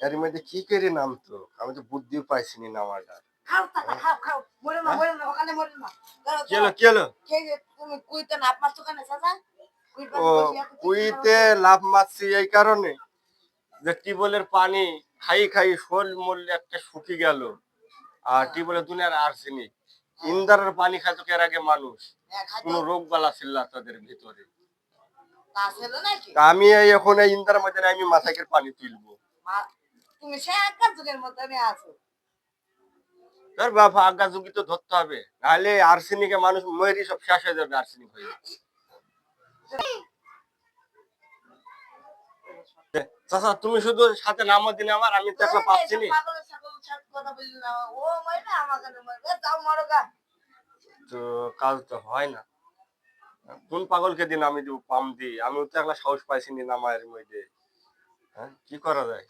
এর মধ্যে কি করে নামতো? আমি তো বুদ্ধিও পাইছি নি নামাটা। খাও টাকা হ্যাঁ? খাও, খাও। মরে না, হ্যাঁ? মরে না, ওখানে মরে না। দাঁড়াও, কি হলো, দাঁড়াও। কি হলো? খেয়ে যে তুমি কুইতে লাফ মারছো কেন চাচা? কুইত ও পাশে বসে এত চিৎকার কুইতে হচ্ছে। লাফ মারছি এই কারণে যে টিউবওয়েলের পানি খাই, খাই শরীর মরলে একটা শুকিয়ে গেল। আর হ্যাঁ, টিউবওয়েলের দুনিয়ার আর্সেনিক। হ্যাঁ, ইন্দারের পানি খাইতো এর আগে মানুষ। হ্যাঁ, কোন খাইতো। রোগ বালা ছিল না তাদের ভিতরে। তা ছিল নাকি? তা আমি এখন এই ইন্দার মধ্যে আমি মাথাকের পানি তুলবো। মা তুমি সেই আগের যুগের মতনই আছো। ধর বাবা আজ্ঞা যুগি তো ধরতে হবে। নাহলে আর্সেনিকে মানুষ মরি সব শেষ হয়ে যাবে আর্সেনিক হয়ে। চাচা তুমি শুধু সাথে নামও দিলে আমার আমি তো একলা পাচ্ছি এইসব নি। পাগলের ছাগলের সাথে কথা বললি না। ও মরবে, আমাকে মরবে। যাও মরো গা। তো কাজ তো হয় না। কোন পাগলকে দিন আমি দিব পাম দিই? আমিও তো একলা সাহস পাইছি নি নামায়ের মধ্যে। হ্যাঁ? কি করা যায়?